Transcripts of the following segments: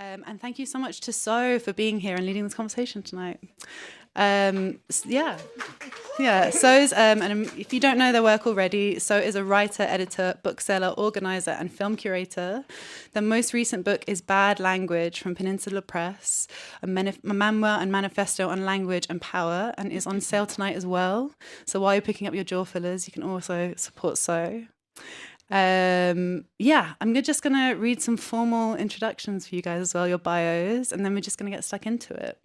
And thank you so much to So for being here and leading this conversation tonight. So's, and if you don't know their work already, So is a writer, editor, bookseller, organizer, and film curator. Their most recent book is Bad Language from Peninsula Press, a memoir and manifesto on language and power, and is on sale tonight as well. So while you're picking up your jaw fillers, you can also support So. I'm just going to read some formal introductions for you guys as well, your bios, and then we're just going to get stuck into it.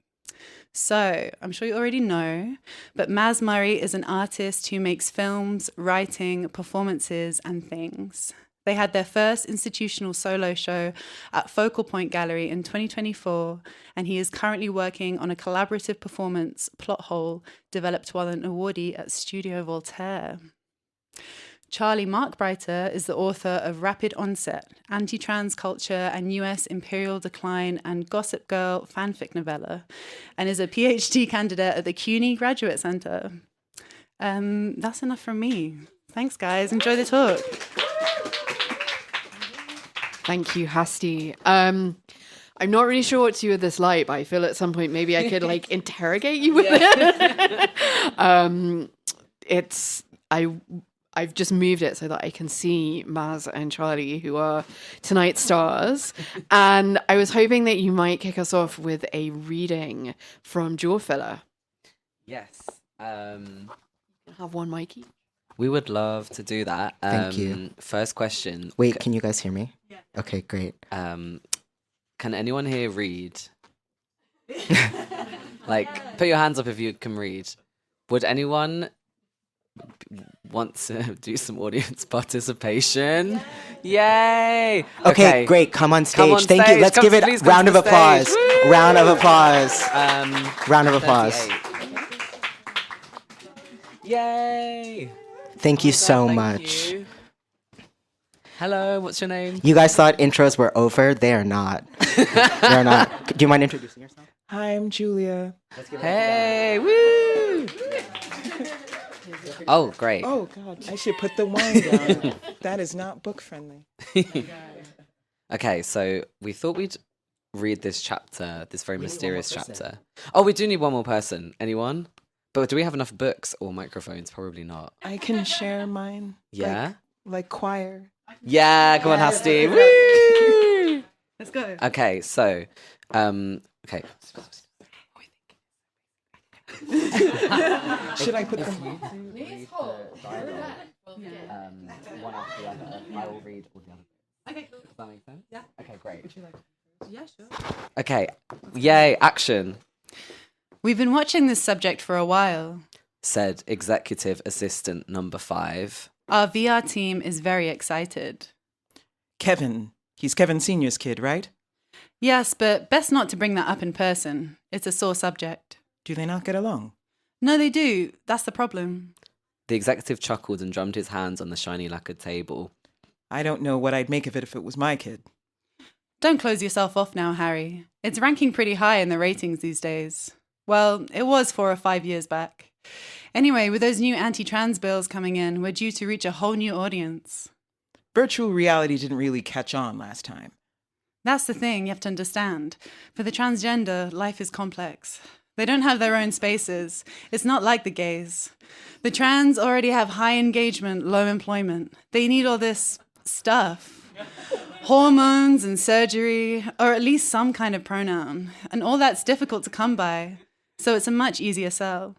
So, I'm sure you already know, but Maz Murray is an artist who makes films, writing, performances, and things. They had their first institutional solo show at Focal Point Gallery in 2024, and he is currently working on a collaborative performance, Plot Hole, developed while an awardee at Studio Voltaire. Charlie Markbreiter is the author of Rapid Onset, Anti-Trans Culture and U.S. Imperial Decline and Gossip Girl Fanfic Novella, and is a PhD candidate at the CUNY Graduate Center. That's enough from me. Thanks, guys. Enjoy the talk. Thank you, Hasti. I'm not really sure what to do with this light, but I feel at some point maybe I could interrogate you with it. I've just moved it so that I can see Maz and Charlie, who are tonight's stars. And I was hoping that you might kick us off with a reading from Jaw Filler. Yes. Have one mic each. We would love to do that. Thank you. First question. Wait, can you guys hear me? Yeah. Okay, great. Can anyone here read? Put your hands up if you can read. Would anyone want to do some audience participation? Yay! Okay, great. Come on stage. Thank you. Let's give it a round of applause. Round of applause. Round of applause. Yay! Thank you so Thank much. you. Hello, what's your name? You guys thought intros were over. They are not. They're not. Do you mind introducing yourself? Hi, I'm Julia. Hey, woo! Oh, great. Oh, God, I should put the wine down. That is not book friendly. Okay, so we thought we'd read this chapter, this very mysterious chapter. Oh, we do need one more person. Anyone? But do we have enough books or microphones? Probably not. I can share mine. Yeah? Like choir. Yeah, come on, Hasti. Woo! Let's go. Okay, so, okay. Should I put them? One after the other. I will read all the other. Okay. Does that make sense? Yeah. Okay, great. Would you like? Yeah, sure. Okay, yay, action, We've been watching this subject for a while. said Executive Assistant number 5. Our VR team is very excited. Kevin. He's Kevin Senior's kid, right? Yes, but best not to bring that up in person. It's a sore subject. Do they not get along? No, they do. That's the problem. The executive chuckled and drummed his hands on the shiny lacquered table. I don't know what I'd make of it if it was my kid. Don't close yourself off now, Harry. It's ranking pretty high in the ratings these days. Well, it was 4 or 5 years back. Anyway, with those new anti-trans bills coming in, we're due to reach a whole new audience. Virtual reality didn't really catch on last time. That's the thing you have to understand. For the transgender, life is complex. They don't have their own spaces. It's not like the gays. The trans already have high engagement, low employment. They need all this stuff. Hormones and surgery, or at least some kind of pronoun. And all that's difficult to come by. So it's a much easier sell.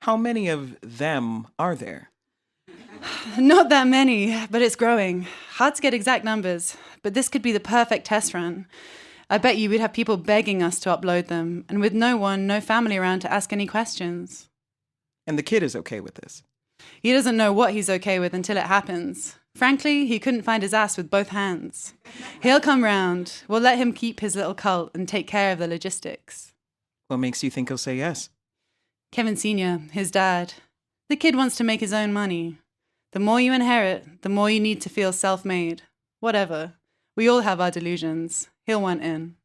How many of them are there? Not that many, but it's growing. Hard to get exact numbers, but this could be the perfect test run. I bet you we'd have people begging us to upload them, and with no family around to ask any questions. And the kid is okay with this. He doesn't know what he's okay with until it happens. Frankly, he couldn't find his ass with both hands. He'll come round. We'll let him keep his little cult and take care of the logistics. What makes you think he'll say yes? Kevin Sr., his dad. The kid wants to make his own money. The more you inherit, the more you need to feel self-made. Whatever. We all have our delusions. He'll want in.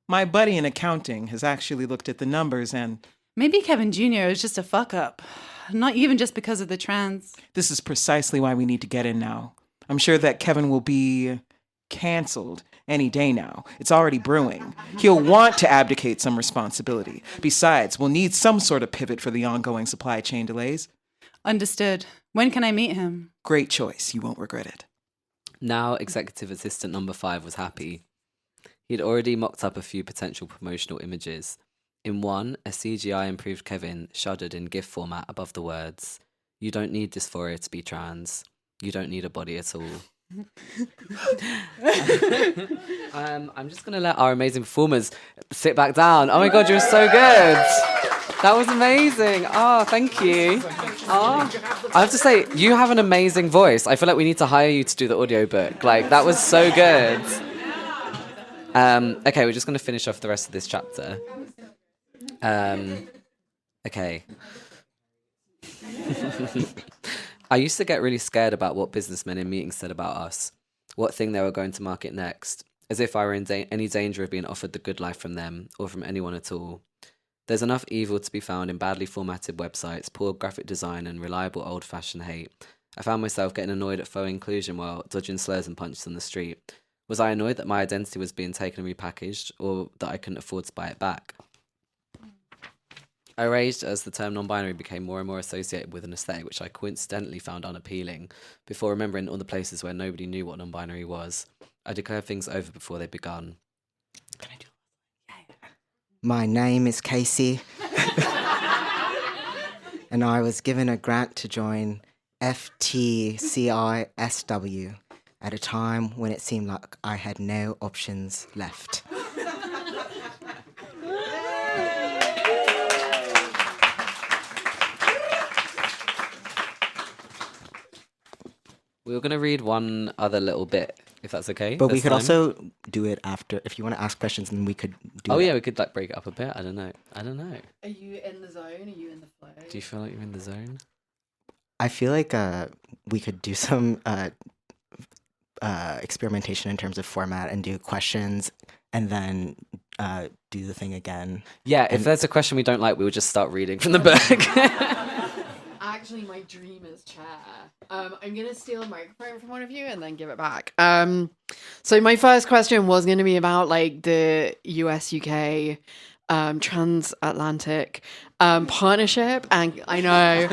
My buddy in accounting has actually looked at the numbers and... Maybe Kevin Jr. is just a fuck-up. Not even just because of the trans. This is precisely why we need to get in now. I'm sure that Kevin will be canceled any day now. It's already brewing. He'll want to abdicate some responsibility. Besides, we'll need some sort of pivot for the ongoing supply chain delays. Understood. When can I meet him? Great choice. You won't regret it. Now executive assistant number 5 was happy. He'd already mocked up a few potential promotional images. In one, a CGI improved Kevin shuddered in GIF format above the words, "You don't need dysphoria to be trans. You don't need a body at all." I'm just going to let our amazing performers sit back down. Oh my God, you were so good. That was amazing. Oh, thank you. Oh, I have to say, you have an amazing voice. I feel like we need to hire you to do the audiobook. Like, that was so good. Okay, we're just going to finish off the rest of this chapter. Okay. I used to get really scared about what businessmen in meetings said about us, what thing they were going to market next, as if I were in any danger of being offered the good life from them, or from anyone at all. There's enough evil to be found in badly formatted websites, poor graphic design, and reliable old-fashioned hate. I found myself getting annoyed at faux inclusion while dodging slurs and punches on the street. Was I annoyed that my identity was being taken and repackaged, or that I couldn't afford to buy it back? I raged as the term non-binary became more and more associated with an aesthetic which I coincidentally found unappealing, before remembering all the places where nobody knew what non-binary was. I declared things over before they begun. Can I do it? My name is Casey, and I was given a grant to join FTCISW at a time when it seemed like I had no options left. We were going to read one other little bit, if that's okay. But we could also do it after, if you want to ask questions, and we could do Oh, it. yeah, we could like break it up a bit. I don't know. Are you in the zone? Are you in the flow? Do you feel like you're in the zone? I feel like we could do some experimentation in terms of format and do questions and then do the thing again. Yeah, if there's a question we don't like, we would just start reading from the book. Actually, my dream is chair. I'm going to steal a microphone from one of you and then give it back. So my first question was going to be about like the US-UK transatlantic partnership. And I know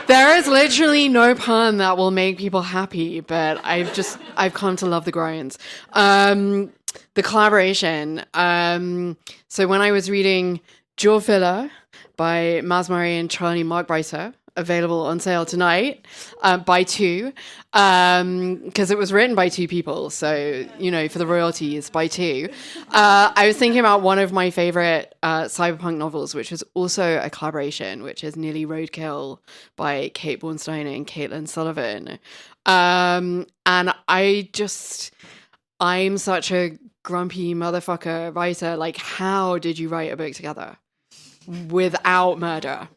there is literally no pun that will make people happy, but I've come to love the groans. The collaboration. So when I was reading Jaw Filler by Maz Murray and Charlie Markbreiter, available on sale tonight, by 2, because it was written by 2 people, so, you know, for the royalties, by 2. I was thinking about one of my favorite cyberpunk novels, which was also a collaboration, which is Nearly Roadkill by Kate Bornstein and Caitlin Sullivan. And I'm such a grumpy motherfucker writer. Like, how did you write a book together without murder?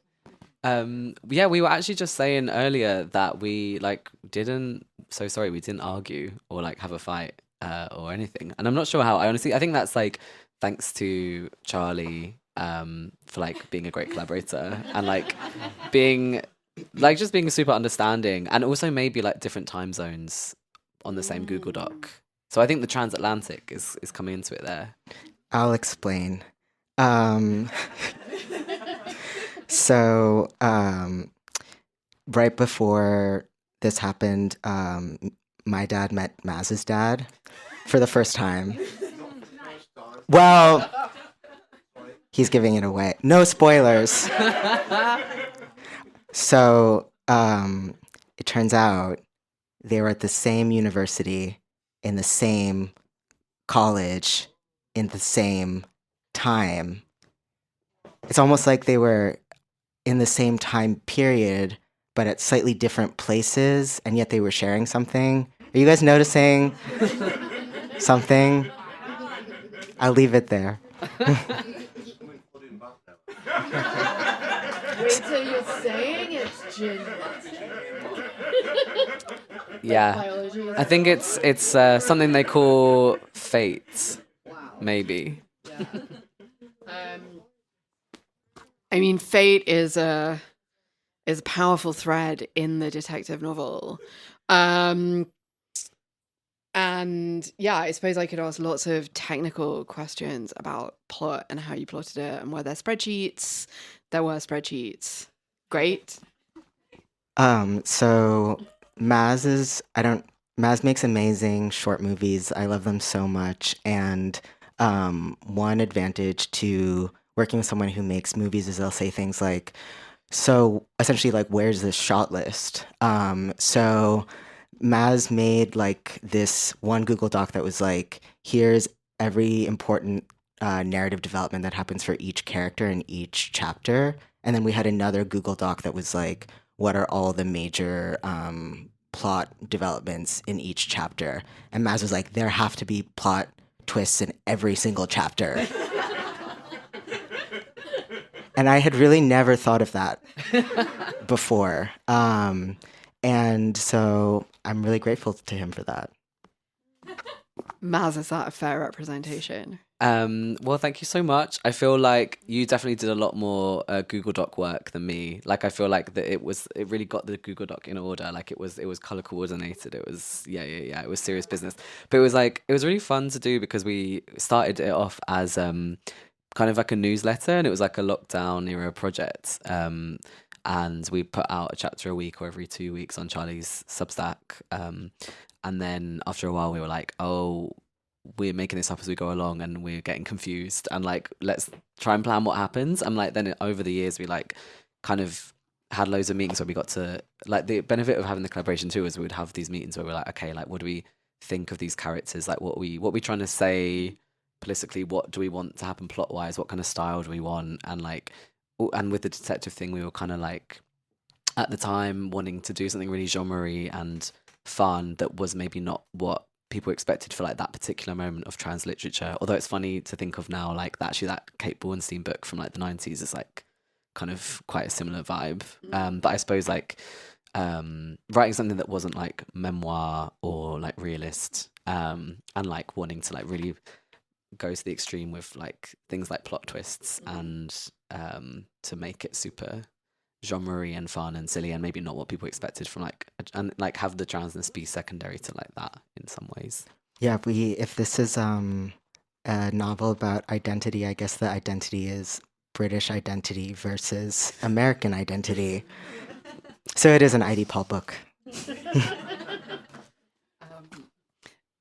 Yeah, we were actually just saying earlier that we didn't argue or like have a fight or anything, and I'm not sure how. I think that's like thanks to Charlie for like being a great collaborator and like being super understanding, and also maybe like different time zones on the same Google Doc. So I think the transatlantic is coming into it there. I'll explain. So, right before this happened, my dad met Maz's dad for the first time. Well, he's giving it away. No spoilers. So, it turns out they were at the same university, in the same college, in the same time. It's almost like they were in the same time period, but at slightly different places, and yet they were sharing something. Are you guys noticing something? I'll leave it there. Wait, so you're saying it's genetic? Yeah, I think it's something they call fate. Wow. Maybe. Yeah. I mean, fate is a powerful thread in the detective novel. And yeah, I suppose I could ask lots of technical questions about plot and how you plotted it, and were there spreadsheets? There were spreadsheets. Great. So Maz makes amazing short movies. I love them so much. And one advantage to working with someone who makes movies is they'll say things like, so essentially like, where's this shot list? So Maz made like this one Google Doc that was like, here's every important narrative development that happens for each character in each chapter. And then we had another Google Doc that was like, what are all the major plot developments in each chapter? And Maz was like, there have to be plot twists in every single chapter. And I had really never thought of that before. And so I'm really grateful to him for that. Maz, is that a fair representation? Well, thank you so much. I feel like you definitely did a lot more Google Doc work than me. Like, I feel like that it really got the Google Doc in order. Like, it was color coordinated. It was it was serious business. But it was really fun to do because we started it off as kind of like a newsletter, and it was like a lockdown era project. And we put out a chapter a week or every 2 weeks on Charlie's Substack. And then after a while, we were like, oh, we're making this up as we go along and we're getting confused, and like, let's try and plan what happens. And like, then over the years, we like kind of had loads of meetings where we got to, like, the benefit of having the collaboration too is we would have these meetings where we're like, okay, like, what do we think of these characters? Like, what we trying to say politically? What do we want to happen plot wise? What kind of style do we want? And like, and with the detective thing, we were kind of like, at the time, wanting to do something really genre-y and fun that was maybe not what people expected for like that particular moment of trans literature. Although it's funny to think of now, like, that Kate Bornstein book from like the 90s is like kind of quite a similar vibe. But I suppose like writing something that wasn't like memoir or like realist, and like wanting to like really go to the extreme with like things like plot twists, and to make it super genre-y and fun and silly and maybe not what people expected from like, and like have the transness be secondary to like that in some ways. Yeah, if this is a novel about identity, I guess the identity is British identity versus American identity. So it is an ID Paul book.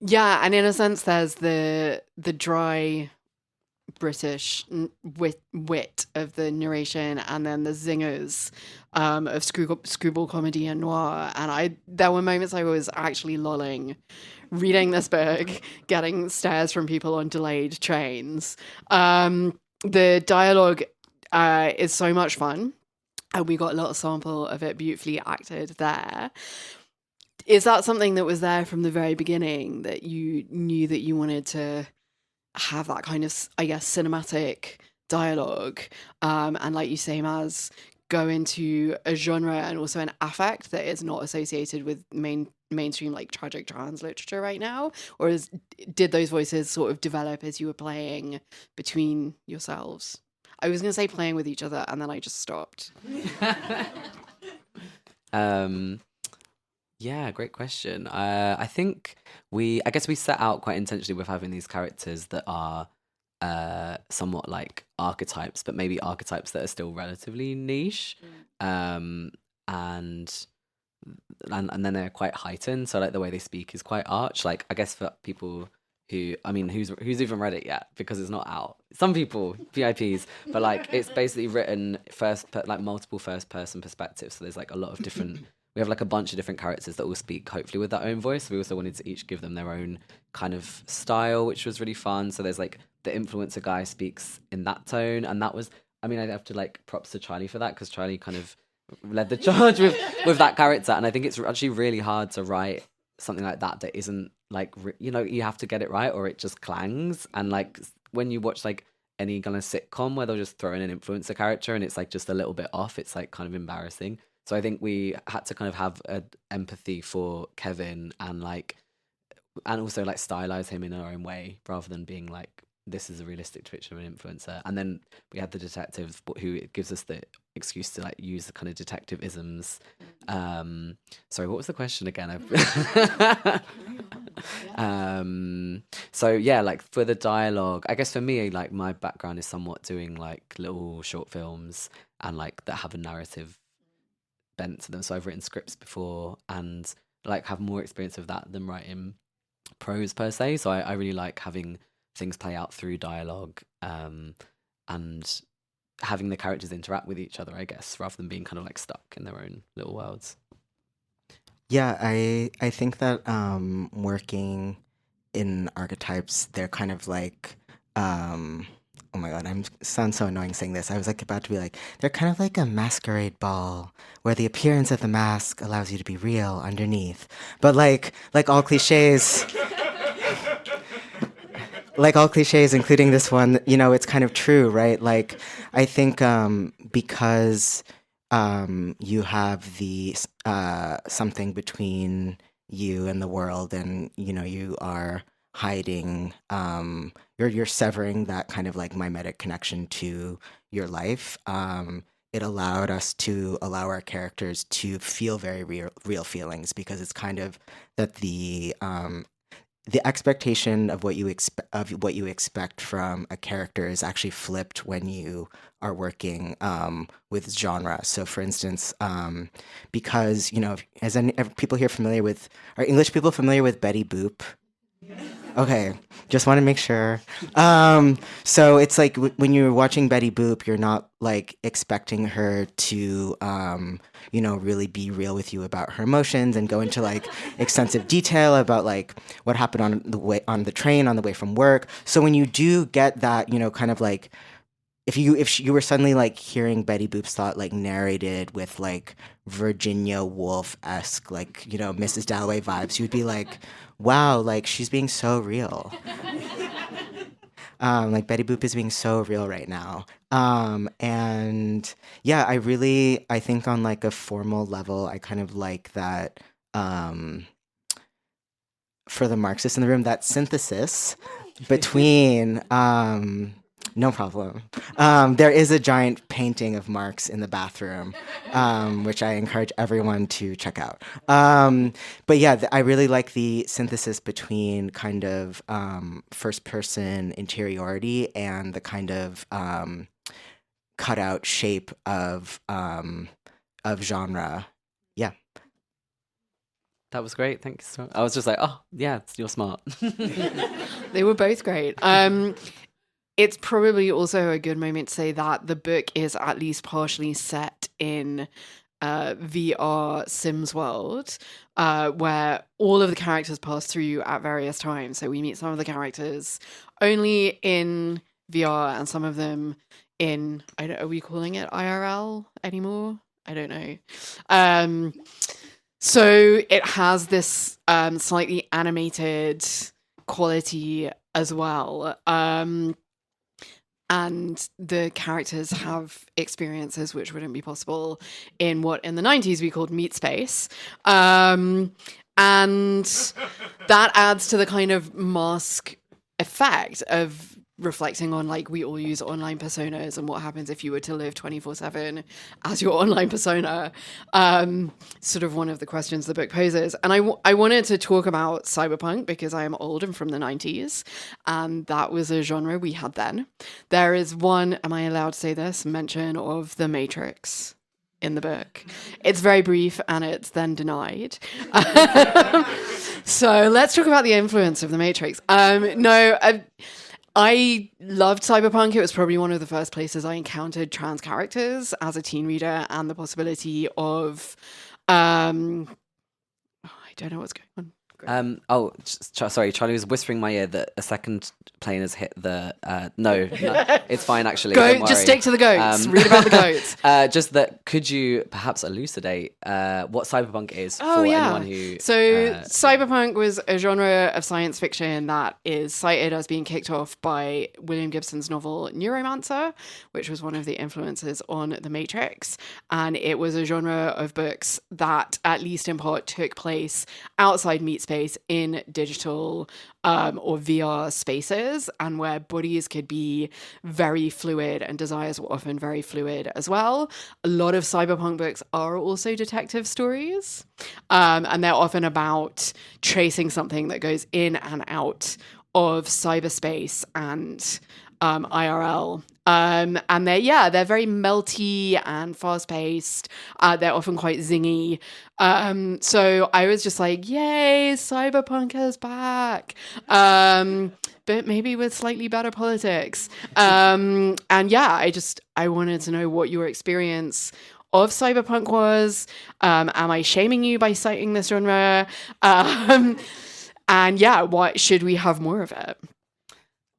Yeah, and in a sense, there's the dry British wit of the narration, and then the zingers of screwball comedy and noir. And there were moments I was actually lolling reading this book, getting stares from people on delayed trains. The dialogue is so much fun, and we got a little sample of it beautifully acted there. Is that something that was there from the very beginning, that you knew that you wanted to have that kind of, I guess, cinematic dialogue, and like you say, Maz, go into a genre and also an affect that is not associated with mainstream like tragic trans literature right now? Or did those voices sort of develop as you were playing between yourselves? I was going to say playing with each other, and then I just stopped. Yeah, great question. I think I guess we set out quite intentionally with having these characters that are somewhat like archetypes, but maybe archetypes that are still relatively niche. And then they're quite heightened. So like the way they speak is quite arch. Like, I guess for people who, I mean, who's even read it yet, because it's not out. Some people, VIPs, but like it's basically written multiple first person perspectives. So there's like a lot of different. We have like a bunch of different characters that will speak hopefully with their own voice. We also wanted to each give them their own kind of style, which was really fun. So there's like the influencer guy speaks in that tone, and that was, I mean, I'd have to like props to Charlie for that, because Charlie kind of led the charge with that character. And I think it's actually really hard to write something like that isn't like, you have to get it right or it just clangs. And like when you watch like any kind of sitcom where they'll just throw in an influencer character and it's like just a little bit off, it's like kind of embarrassing. So I think we had to kind of have an empathy for Kevin and also like stylize him in our own way, rather than being like this is a realistic depiction of an influencer. And then we had the detective who gives us the excuse to like use the kind of detective isms. Sorry, what was the question again? So yeah, like for the dialogue, I guess for me, like my background is somewhat doing like little short films and like that have a narrative bent to them. So I've written scripts before and like have more experience of that than writing prose per se. So I really like having things play out through dialogue, and having the characters interact with each other, I guess, rather than being kind of like stuck in their own little worlds. Yeah, I think that working in archetypes, they're kind of like oh my god, I'm sound so annoying saying this. I was like about to be like, they're kind of like a masquerade ball where the appearance of the mask allows you to be real underneath. But like all cliches, like all cliches, including this one, you know, it's kind of true, right? Like, I think because you have the something between you and the world, and you know, you are hiding, you're severing that kind of like mimetic connection to your life. It allowed us to allow our characters to feel very real feelings, because it's kind of that the expectation of what you expect from a character is actually flipped when you are working with genre. So, for instance, because you know, people here familiar with, are English people familiar with Betty Boop? Okay, just want to make sure. So it's like when you're watching Betty Boop, you're not like expecting her to, you know, really be real with you about her emotions and go into like extensive detail about like what happened on the train on the way from work. So when you do get that, you know, kind of like, if you were suddenly like hearing Betty Boop's thought like narrated with like Virginia Woolf-esque, like, you know, Mrs. Dalloway vibes, you'd be like, wow, like she's being so real. Like Betty Boop is being so real right now. And yeah, I think on like a formal level, I kind of like that, for the Marxists in the room, that synthesis between, no problem. There is a giant painting of Marx in the bathroom, which I encourage everyone to check out. But yeah, I really like the synthesis between kind of first-person interiority and the kind of cutout shape of genre. Yeah. That was great. Thanks. So I was just like, oh yeah, you're smart. They were both great. It's probably also a good moment to say that the book is at least partially set in VR Sims world, where all of the characters pass through at various times. So we meet some of the characters only in VR and some of them in, are we calling it IRL anymore? I don't know. So it has this slightly animated quality as well. And the characters have experiences which wouldn't be possible in what in the 90s we called meat space. And that adds to the kind of mask effect of reflecting on, like, we all use online personas and what happens if you were to live 24/7 as your online persona. Sort of one of the questions the book poses. And I wanted to talk about cyberpunk because I am old and from the 90s, and that was a genre we had then. There is one, am I allowed to say this, mention of The Matrix in the book. It's very brief and it's then denied. So let's talk about the influence of The Matrix. I loved cyberpunk. It was probably one of the first places I encountered trans characters as a teen reader, and the possibility of, I don't know what's going on. Sorry, Charlie was whispering in my ear that a second plane has hit the. No, it's fine actually. Just stick to the goats. Read about the goats. Just that, could you perhaps elucidate what cyberpunk is for anyone who? So cyberpunk was a genre of science fiction that is cited as being kicked off by William Gibson's novel Neuromancer, which was one of the influences on The Matrix, and it was a genre of books that, at least in part, took place outside meat space cyberspace in digital or VR spaces, and where bodies could be very fluid and desires were often very fluid as well. A lot of cyberpunk books are also detective stories, and they're often about tracing something that goes in and out of cyberspace and IRL. And they're very melty and fast paced. They're often quite zingy. So I was just like, yay, cyberpunk is back. But maybe with slightly better politics. I wanted to know what your experience of cyberpunk was. Am I shaming you by citing this genre? What should we have more of it?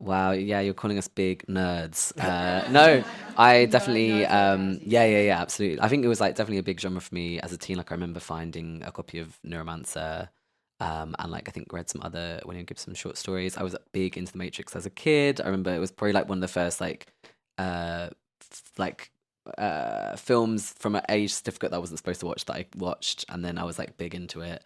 Wow, yeah, you're calling us big nerds. No, I definitely, absolutely. I think it was like definitely a big genre for me as a teen. Like I remember finding a copy of Neuromancer, and like I think read some other William Gibson short stories. I was big into The Matrix as a kid. I remember it was probably like one of the first films from an age certificate that I wasn't supposed to watch that I watched, and then I was like big into it.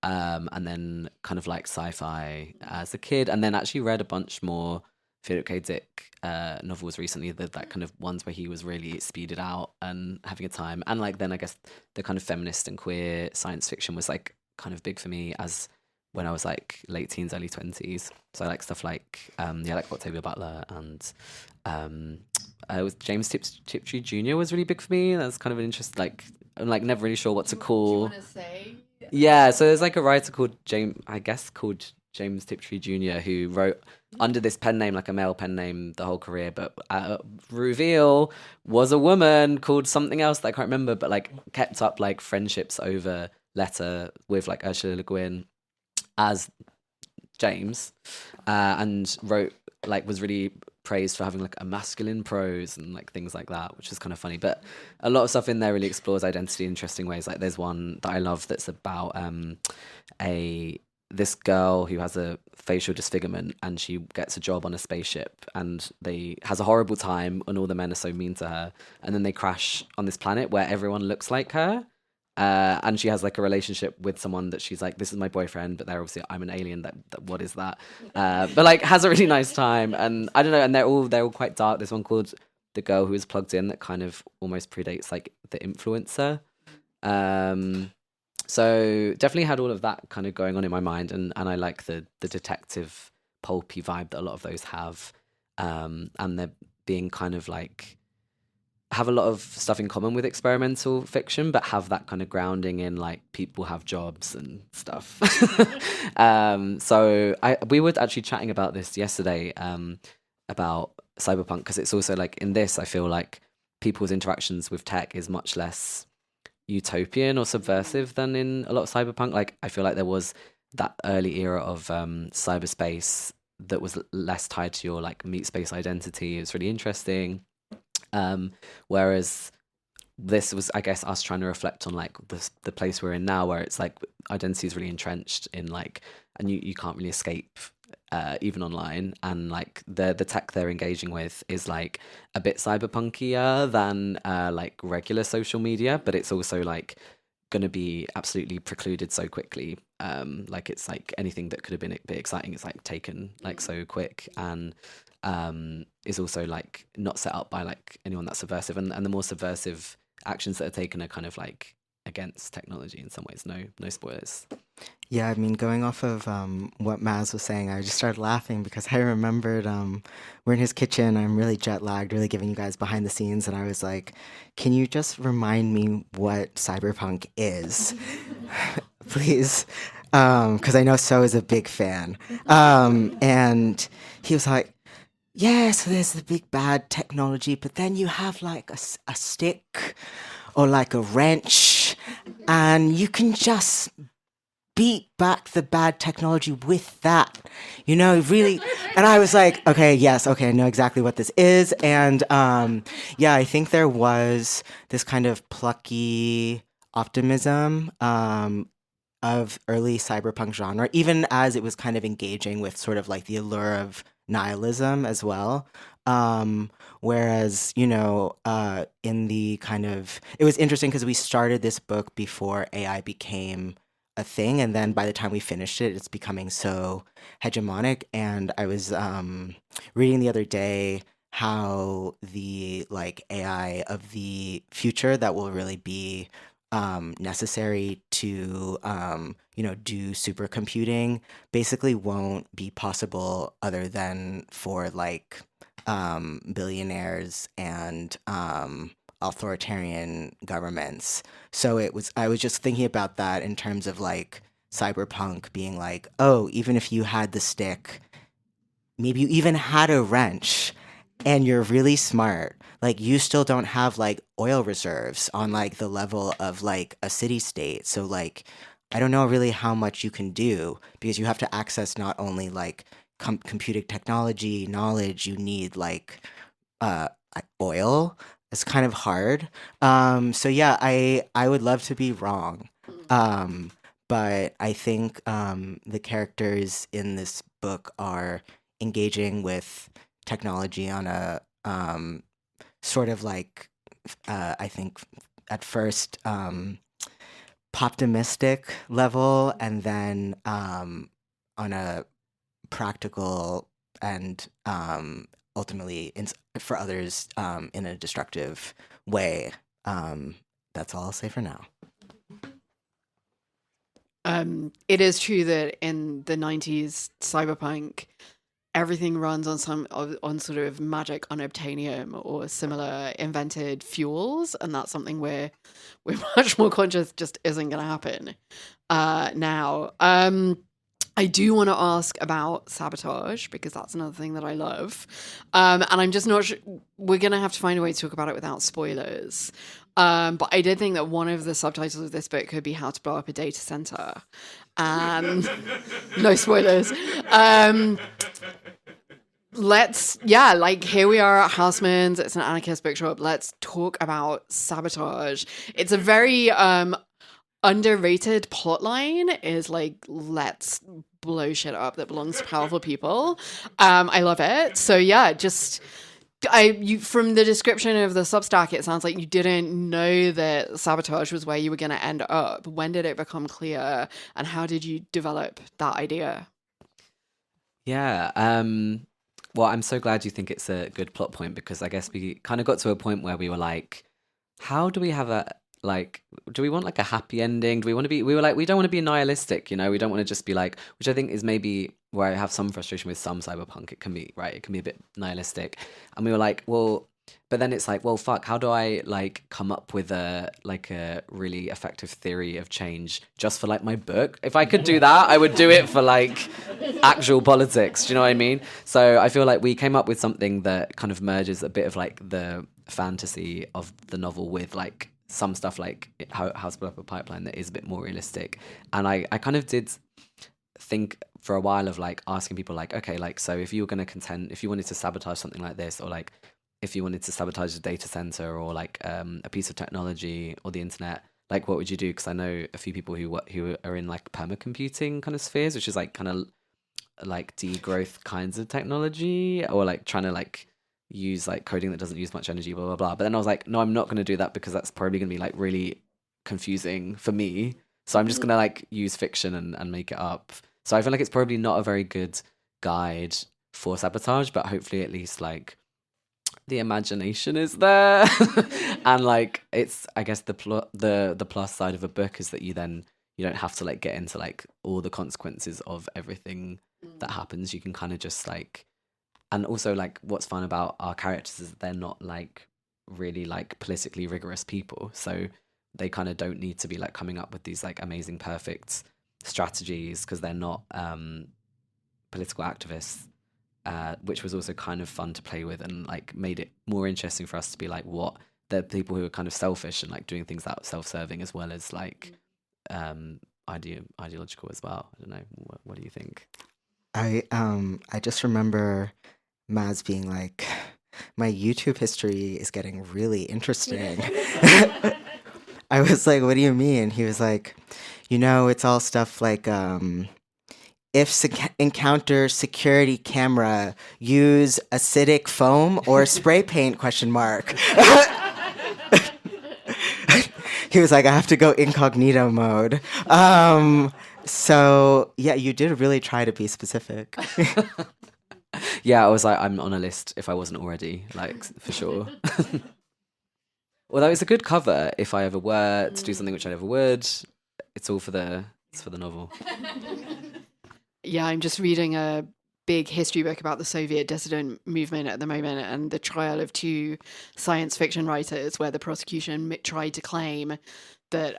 And then kind of like sci-fi as a kid, and then actually read a bunch more Philip K. Dick novels recently, that kind of ones where he was really speeded out and having a time. And like then I guess the kind of feminist and queer science fiction was like kind of big for me as when I was like late teens, early 20s. So I like stuff like like Octavia Butler, and it was James Tiptree Jr. was really big for me. That's kind of an interest. Like I'm like never really sure what to call. Do you want to say? Yeah, so there's like a writer called James Tiptree Jr. who wrote under this pen name, like a male pen name, the whole career, but reveal was a woman called something else that I can't remember, but like kept up like friendships over letter with like Ursula Le Guin as James, and wrote like was really praised for having like a masculine prose and like things like that, which is kind of funny. But a lot of stuff in there really explores identity in interesting ways. Like there's one that I love that's about this girl who has a facial disfigurement, and she gets a job on a spaceship, and has a horrible time, and all the men are so mean to her, and then they crash on this planet where everyone looks like her. And she has like a relationship with someone that she's like, this is my boyfriend, but they're obviously, I'm an alien. That what is that? But like has a really nice time, and I don't know. And they're all quite dark. There's one called The Girl Who Is Plugged In that kind of almost predates like The Influencer. So definitely had all of that kind of going on in my mind, and I like the detective pulpy vibe that a lot of those have, and they're being kind of like have a lot of stuff in common with experimental fiction, but have that kind of grounding in like people have jobs and stuff. So we were actually chatting about this yesterday, about cyberpunk, because it's also like in this, I feel like people's interactions with tech is much less utopian or subversive than in a lot of cyberpunk. Like I feel like there was that early era of cyberspace that was less tied to your like meat space identity. It was really interesting. Whereas this was, I guess, us trying to reflect on like the place we're in now, where it's like identity is really entrenched in like, and you can't really escape even online, and like the tech they're engaging with is like a bit cyberpunkier than like regular social media, but it's also like going to be absolutely precluded so quickly. Like it's like anything that could have been a bit exciting is like taken like so quick, and is also like not set up by like anyone that's subversive, and the more subversive actions that are taken are kind of like against technology in some ways. No spoilers. Yeah, I mean, going off of what Maz was saying, I just started laughing because I remembered we're in his kitchen. I'm really jet lagged, really giving you guys behind the scenes, and I was like, "Can you just remind me what cyberpunk is, please?" Because I know So is a big fan, and he was like, "Yeah, so there's the big bad technology, but then you have like a stick or like a wrench, and you can just beat back the bad technology with that, you know, really." And I was like, okay, yes, okay, I know exactly what this is. And yeah, I think there was this kind of plucky optimism of early cyberpunk genre, even as it was kind of engaging with sort of like the allure of nihilism as well. Whereas, you know, in the kind of, it was interesting because we started this book before AI became a thing, and then by the time we finished it, it's becoming so hegemonic. And I was reading the other day how the like AI of the future that will really be necessary to do supercomputing basically won't be possible other than for like billionaires and authoritarian governments. So I was just thinking about that in terms of like cyberpunk being like, oh, even if you had the stick, maybe you even had a wrench and you're really smart, like you still don't have like oil reserves on like the level of like a city state. So like I don't know really how much you can do, because you have to access not only like computing technology knowledge, you need like oil. It's kind of hard. So yeah, I would love to be wrong. But I think the characters in this book are engaging with technology on a sort of like, I think at first optimistic level, and then on a practical and ultimately for others in a destructive way. That's all I'll say for now. It is true that in the 90s cyberpunk, everything runs on sort of magic unobtainium or similar invented fuels, and that's something we're much more conscious just isn't going to happen now. I do want to ask about sabotage, because that's another thing that I love. And I'm just not sure, we're going to have to find a way to talk about it without spoilers. But I did think that one of the subtitles of this book could be how to blow up a data center. And no spoilers. Here we are at Housemans. It's an anarchist bookshop. Let's talk about sabotage. It's a very underrated plotline, is like, let's blow shit up that belongs to powerful people. I love it. So yeah, from the description of the Substack, it sounds like you didn't know that sabotage was where you were going to end up. When did it become clear, and how did you develop that idea? Yeah. Well, I'm so glad you think it's a good plot point, because I guess we kind of got to a point where we were like, how do we have do we want like a happy ending? We were like, we don't want to be nihilistic, we don't want to just be like, which I think is maybe where I have some frustration with some cyberpunk. It can be, right? It can be a bit nihilistic. And we were like, well, but then it's like, well, fuck, how do I like come up with a really effective theory of change just for like my book? If I could do that, I would do it for like actual politics. Do you know what I mean? So I feel like we came up with something that kind of merges a bit of like the fantasy of the novel with like some stuff like how to blow up a pipeline that is a bit more realistic. And I kind of did think for a while of like asking people like, okay, like, so if you were going to if you wanted to sabotage something like this, or like if you wanted to sabotage a data center or like a piece of technology or the internet, like what would you do? Because I know a few people who are in like permacomputing kind of spheres, which is like kind of like degrowth kinds of technology, or like trying to like use like coding that doesn't use much energy, blah blah blah. But then I was like, no, I'm not going to do that, because that's probably going to be like really confusing for me. So I'm just going to like use fiction and make it up. So I feel like it's probably not a very good guide for sabotage, but hopefully at least like the imagination is there. And like it's, I guess the plus side of a book is that you don't have to like get into like all the consequences of everything that happens. You can kind of just like, and also like what's fun about our characters is that they're not like really like politically rigorous people, so they kind of don't need to be like coming up with these like amazing perfect strategies, because they're not political activists, which was also kind of fun to play with, and like made it more interesting for us to be like, what, they're people who are kind of selfish and like doing things that are self-serving as well as like ideological as well. I don't know, what do you think? I just remember Maz being like, my YouTube history is getting really interesting. I was like, what do you mean? He was like, it's all stuff like, if encounter security camera, use acidic foam or spray paint, ? he was like, I have to go incognito mode. So yeah, you did really try to be specific. Yeah, I was like, I'm on a list if I wasn't already, like, for sure. Although it's a good cover if I ever were to do something which I never would. It's all for the novel. Yeah, I'm just reading a big history book about the Soviet dissident movement at the moment and the trial of two science fiction writers where the prosecution tried to claim that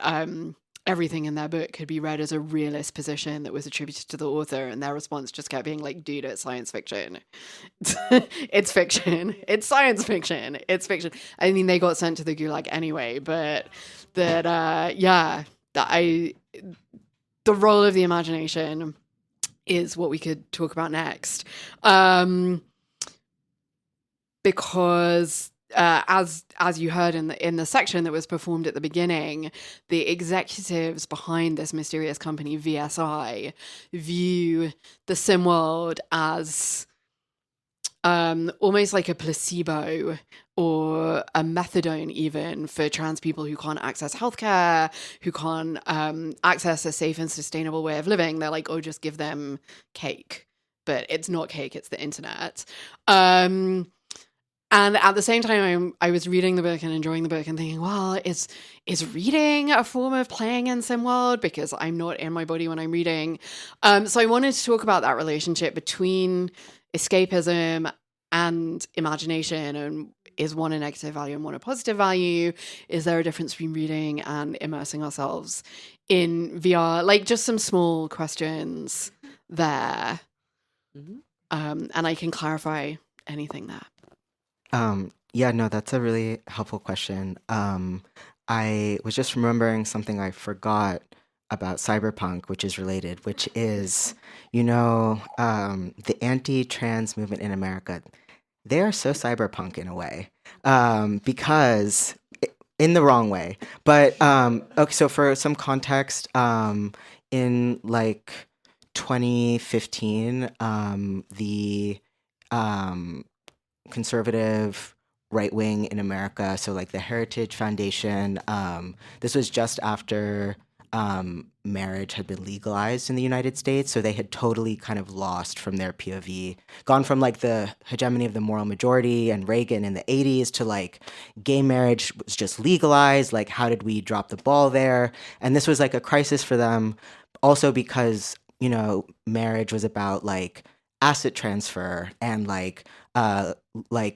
everything in their book could be read as a realist position that was attributed to the author, and their response just kept being like, dude, it's science fiction. It's fiction. It's science fiction. It's fiction. I mean, they got sent to the gulag anyway, but the role of the imagination is what we could talk about next. Because as you heard in the section that was performed at the beginning, the executives behind this mysterious company, VSI, view the sim world as almost like a placebo or a methadone even for trans people who can't access healthcare, who can't access a safe and sustainable way of living. They're like, oh, just give them cake. But it's not cake, it's the internet. And at the same time, I was reading the book and enjoying the book and thinking, well, is reading a form of playing in SimWorld? Because I'm not in my body when I'm reading. So I wanted to talk about that relationship between escapism and imagination, and is one a negative value and one a positive value? Is there a difference between reading and immersing ourselves in VR? Like, just some small questions there. Mm-hmm. And I can clarify anything there. Yeah, no, that's a really helpful question. I was just remembering something I forgot about cyberpunk, which is related, which is, the anti-trans movement in America. They are so cyberpunk in a way, because in the wrong way. But okay, so for some context, in like 2015, the conservative right wing in America, so like the Heritage Foundation, this was just after marriage had been legalized in the United States, so they had totally kind of lost from their POV, gone from like the hegemony of the moral majority and Reagan in the 80s to like gay marriage was just legalized, like how did we drop the ball there? And this was like a crisis for them, also because, marriage was about like asset transfer and like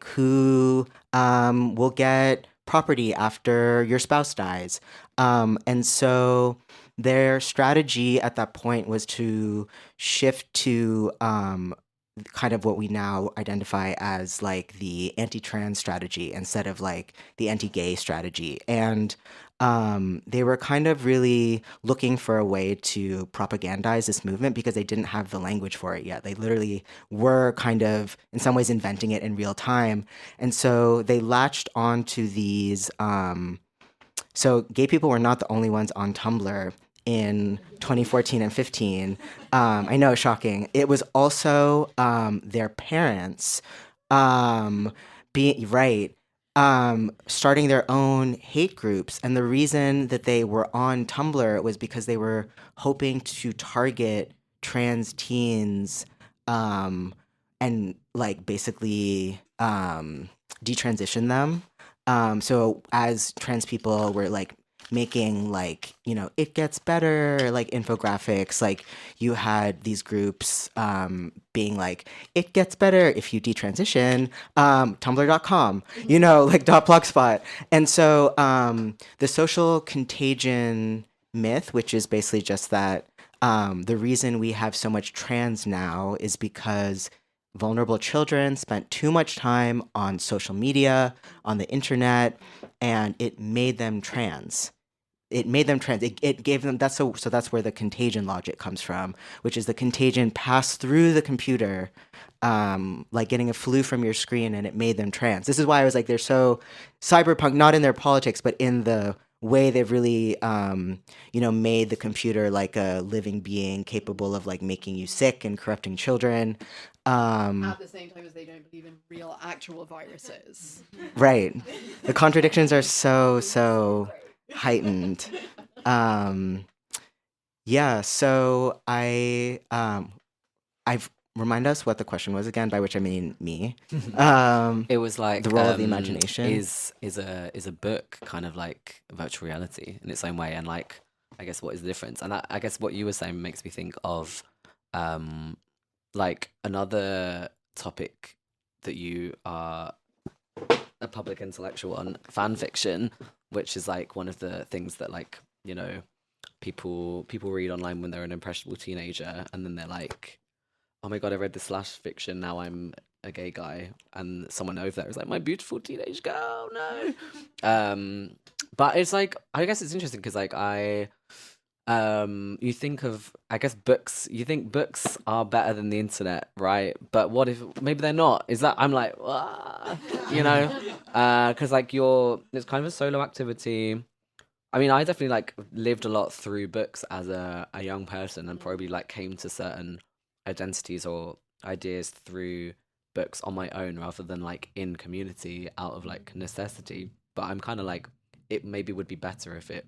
who will get property after your spouse dies. And so their strategy at that point was to shift to kind of what we now identify as like the anti-trans strategy instead of like the anti-gay strategy. And they were kind of really looking for a way to propagandize this movement because they didn't have the language for it yet. They literally were kind of, in some ways, inventing it in real time. And so they latched onto these. So gay people were not the only ones on Tumblr in 2014 and 15. I know, shocking. It was also their parents starting their own hate groups. And the reason that they were on Tumblr was because they were hoping to target trans teens and like basically detransition them. So as trans people were like making like, it gets better, like infographics, like you had these groups being like, it gets better if you detransition, tumblr.com, like .blogspot. And so the social contagion myth, which is basically just that the reason we have so much trans now is because vulnerable children spent too much time on social media, on the internet, and it made them trans. It gave them, so that's where the contagion logic comes from, which is the contagion passed through the computer, like getting a flu from your screen, and it made them trans. This is why I was like, they're so cyberpunk, not in their politics, but in the way they've really, made the computer like a living being capable of like making you sick and corrupting children. At the same time as they don't believe in real, actual viruses. Right. The contradictions are so heightened. Yeah, so I've remind us what the question was again, by which I mean me. It was like the role of the imagination is a book kind of like virtual reality in its own way, and like I guess what is the difference? And I guess what you were saying makes me think of like another topic that you are a public intellectual on, fan fiction, which is like one of the things that like, you know, people read online when they're an impressionable teenager, and then they're like, oh my god, I read this slash fiction, now I'm a gay guy, and someone over there is like, my beautiful teenage girl, no. But it's like, I guess it's interesting because like you think of, I guess you think books are better than the internet, right? But what if maybe they're not? Is that, I'm like, you know, because like it's kind of a solo activity. I mean, I definitely like lived a lot through books as a young person, and probably like came to certain identities or ideas through books on my own rather than like in community out of like necessity. But I'm kind of like, it maybe would be better if it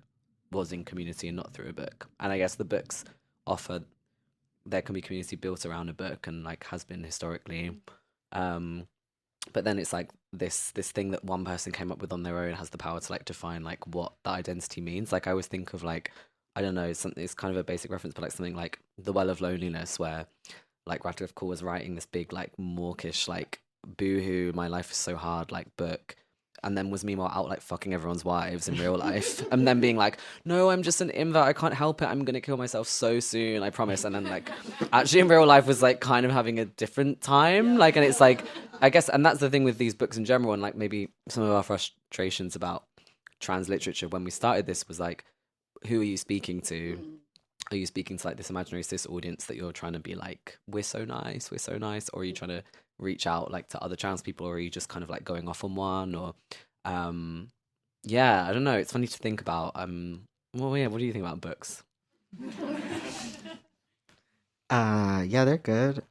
was in community and not through a book. And I guess the books offer, there can be community built around a book, and like has been historically. But then it's like this thing that one person came up with on their own has the power to like define like what the identity means. Like I always think of like, I don't know, something, it's kind of a basic reference, but like something like The Well of Loneliness, where like Radcliffe Cole was writing this big like mawkish like boohoo, my life is so hard like book, and then was meanwhile out like fucking everyone's wives in real life, and then being like, no, I'm just an invert, I can't help it, I'm gonna kill myself so soon, I promise. And then like actually in real life was like kind of having a different time, like, and it's like, I guess, and that's the thing with these books in general, and like maybe some of our frustrations about trans literature when we started this was like, who are you speaking to? Are you speaking to like this imaginary cis audience that you're trying to be like, we're so nice, or are you trying to reach out like to other trans people, or are you just kind of like going off on one? Or yeah, I don't know, it's funny to think about. Well, yeah, what do you think about books? Yeah, they're good.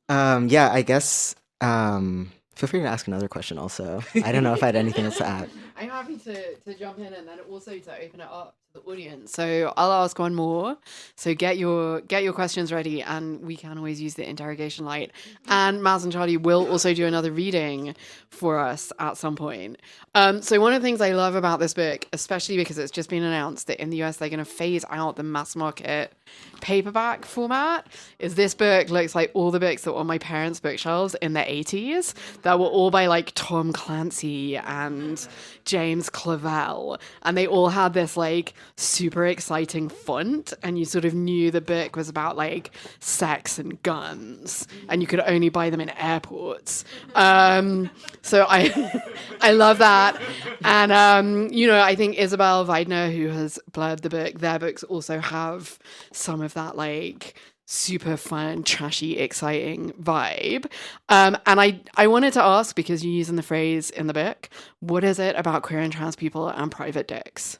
Yeah, I guess feel free to ask another question also. I don't know if I had anything else to add. I'm happy to jump in and then also to open it up to the audience. So I'll ask one more. So get your questions ready, and we can always use the interrogation light. And Maz and Charlie will also do another reading for us at some point. So one of the things I love about this book, especially because it's just been announced that in the US they're going to phase out the mass market paperback format, is this book looks like all the books that were on my parents' bookshelves in the 80s that were all by like Tom Clancy and James Clavell, and they all had this like super exciting font, and you sort of knew the book was about like sex and guns, and you could only buy them in airports. So I love that. And you know, I think Isabel Waidner, who has blurred the book, their books also have some of that like super fun, trashy, exciting vibe. And I wanted to ask, because you're using the phrase in the book, what is it about queer and trans people and private dicks?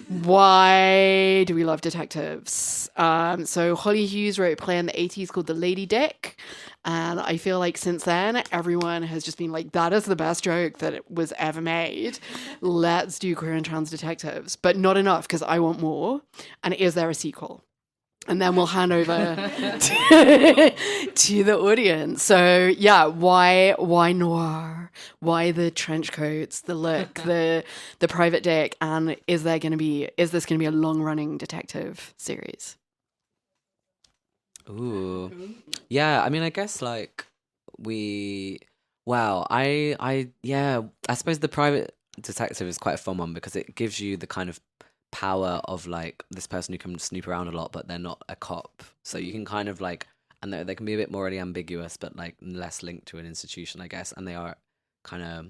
Why do we love detectives? So Holly Hughes wrote a play in the 80s called The Lady Dick. And I feel like since then, everyone has just been like, that is the best joke that was ever made. Let's do queer and trans detectives. But not enough, because I want more. And is there a sequel? And then we'll hand over to the audience. So yeah, why noir? Why the trench coats, the look, the private dick? And is this gonna be a long running detective series? Ooh. Yeah, I mean, I guess like I suppose the private detective is quite a fun one because it gives you the kind of power of like this person who can snoop around a lot, but they're not a cop, so you can kind of like, and they can be a bit morally ambiguous, but like less linked to an institution, I guess, and they are kind of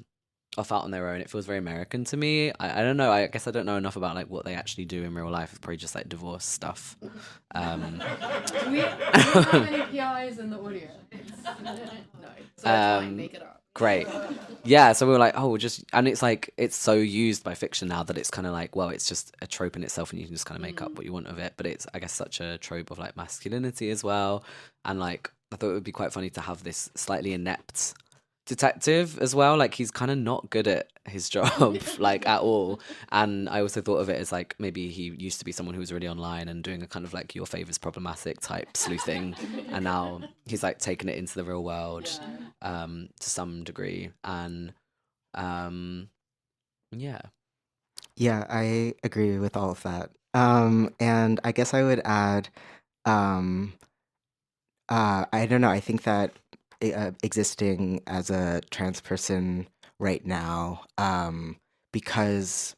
off out on their own. It feels very American to me. I don't know, I guess I don't know enough about like what they actually do in real life. It's probably just like divorce stuff. Do we have any PIs in the audience? No, so it's fine, make it up. Great. Yeah, so we were like, and it's like, it's so used by fiction now that it's kind of like, well, it's just a trope in itself and you can just kind of make up what you want of it. But it's, I guess, such a trope of like masculinity as well. And like, I thought it would be quite funny to have this slightly inept detective as well. Like he's kind of not good at his job, like at all. And I also thought of it as like maybe he used to be someone who was really online and doing a kind of like your favor's problematic type sleuthing, and now he's like taken it into the real world, to some degree. And yeah. Yeah, I agree with all of that. And I guess I would add, um, I don't know. I think that existing as a trans person right now, because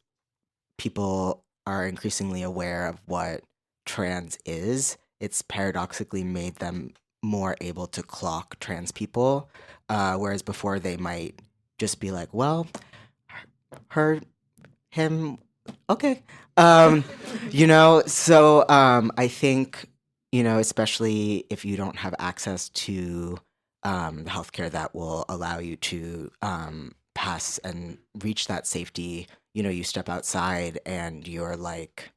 people are increasingly aware of what trans is, it's paradoxically made them more able to clock trans people, whereas before they might just be like, well, her, him, okay. I think, especially if you don't have access to the healthcare that will allow you to pass and reach that safety, you step outside and you're like,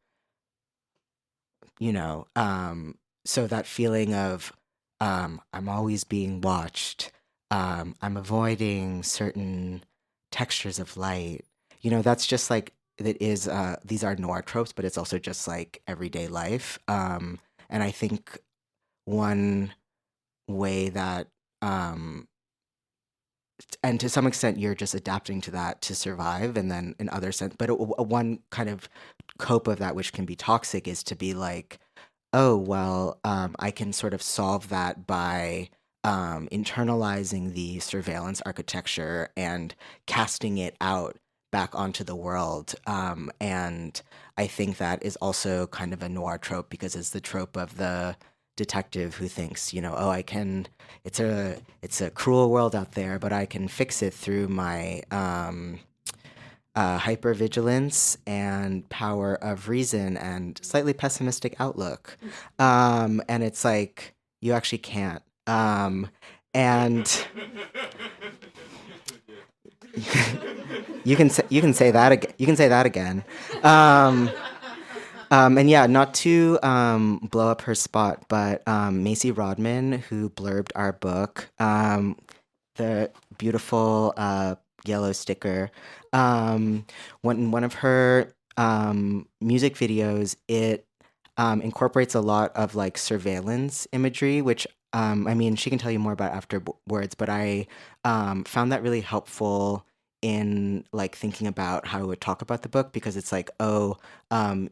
so that feeling of I'm always being watched, I'm avoiding certain textures of light, that's just like, these are noir tropes, but it's also just like everyday life. And I think one way that, and to some extent, you're just adapting to that to survive. And then in other sense, but one kind of cope of that, which can be toxic, is to be like, oh, well, I can sort of solve that by internalizing the surveillance architecture and casting it out back onto the world. And I think that is also kind of a noir trope, because it's the trope of the detective who thinks, oh, it's a cruel world out there, but I can fix it through my hypervigilance and power of reason and slightly pessimistic outlook. And it's like, you actually can't. And you can say that again. You can say that again. And yeah, not to blow up her spot, but Macy Rodman, who blurbed our book, the beautiful yellow sticker, one of her music videos, it incorporates a lot of like surveillance imagery, which I mean, she can tell you more about afterwards, but I found that really helpful in like thinking about how I would talk about the book, because it's like, oh,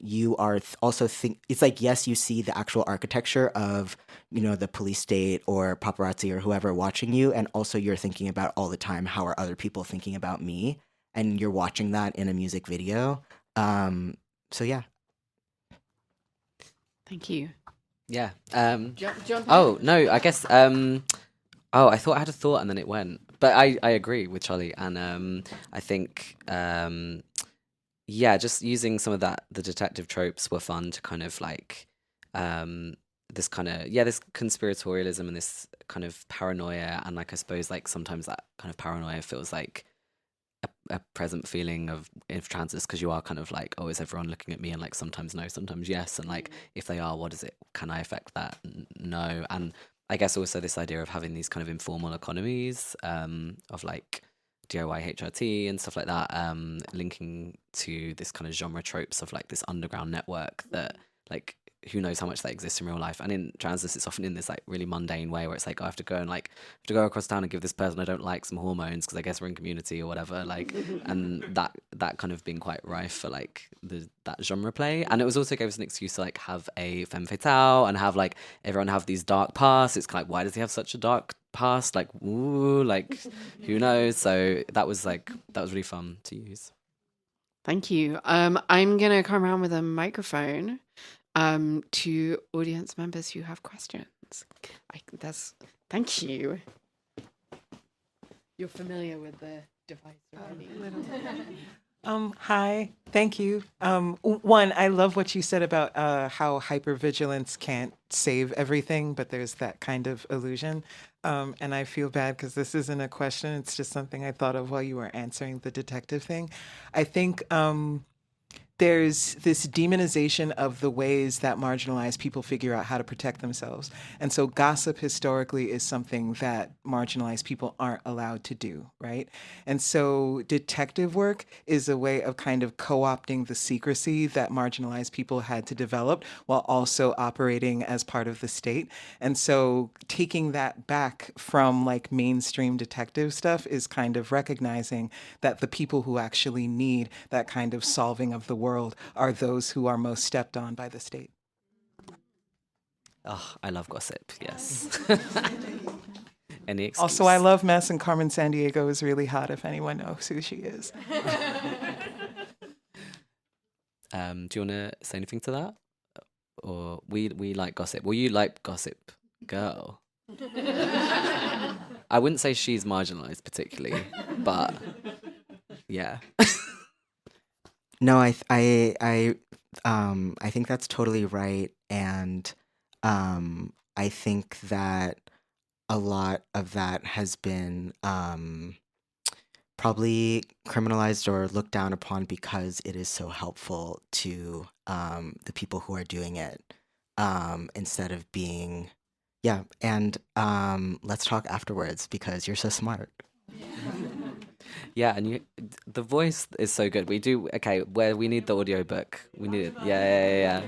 you are also it's like, yes, you see the actual architecture of, the police state or paparazzi or whoever watching you, and also you're thinking about all the time, how are other people thinking about me, and you're watching that in a music video. So yeah. Thank you. Yeah. John. Oh no, I guess. Oh, I thought I had a thought and then it went. But I agree with Charlie, and I think just using some of the detective tropes were fun to kind of like this kind of this conspiratorialism and this kind of paranoia, and like I suppose like sometimes that kind of paranoia feels like a present feeling of if transness, because you are kind of like, oh, is everyone looking at me, and like sometimes no, sometimes yes, and like if they are, what is it, can I affect that? No. And I guess also this idea of having these kind of informal economies of like DIY HRT and stuff like that, linking to this kind of genre tropes of like this underground network that like who knows how much that exists in real life. And in transness, it's often in this like really mundane way where it's like, I have to go across town and give this person I don't like some hormones because I guess we're in community or whatever. Like, and that kind of being quite rife for like that genre play. And it was also gave us an excuse to like have a femme fatale and have like everyone have these dark pasts. It's kind of like, why does he have such a dark past? Like, ooh, like who knows? So that was really fun to use. Thank you. I'm gonna come around with a microphone to audience members who have questions. Thank you. You're familiar with the device already. Hi, thank you. One, I love what you said about how hypervigilance can't save everything, but there's that kind of illusion. And I feel bad because this isn't a question. It's just something I thought of while you were answering the detective thing. I think there's this demonization of the ways that marginalized people figure out how to protect themselves. And so gossip historically is something that marginalized people aren't allowed to do, right? And so detective work is a way of kind of co-opting the secrecy that marginalized people had to develop while also operating as part of the state. And so taking that back from like mainstream detective stuff is kind of recognizing that the people who actually need that kind of solving of the world are those who are most stepped on by the state. Oh, I love gossip. Yes. Any excuse. Also, I love Mess, and Carmen Sandiego is really hot if anyone knows who she is. Do you want to say anything to that? Or we like gossip. Well, you like Gossip Girl. I wouldn't say she's marginalized particularly, but yeah. No, I think that's totally right, and I think that a lot of that has been probably criminalized or looked down upon because it is so helpful to the people who are doing it, instead of being, yeah. And let's talk afterwards because you're so smart. Yeah, and the voice is so good. We do, okay, where we need the audiobook. We need it. Yeah.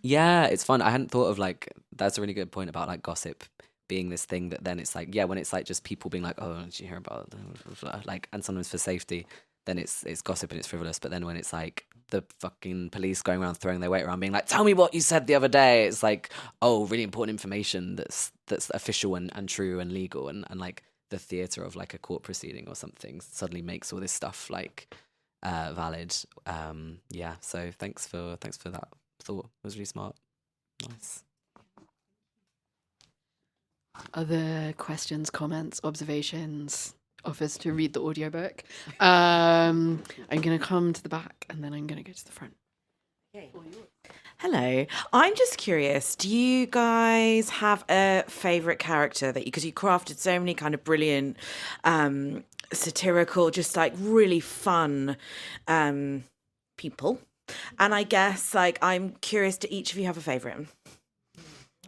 Yeah, it's fun. I hadn't thought of like, that's a really good point about like gossip being this thing that then it's like, yeah, when it's like just people being like, oh, did you hear about like, and sometimes for safety, then it's gossip and it's frivolous. But then when it's like the fucking police going around throwing their weight around being like, tell me what you said the other day, it's like, oh, really important information that's official and true and legal, and like the theater of like a court proceeding or something suddenly makes all this stuff like valid. Yeah, so thanks for that thought. It was really smart. Nice. Other questions, comments, observations, offers to read the audiobook? I'm going to come to the back and then I'm going to go to the front. Okay. Hello. I'm just curious, do you guys have a favourite character that because you crafted so many kind of brilliant, satirical, just like really fun people? And I guess like I'm curious, do each of you have a favourite?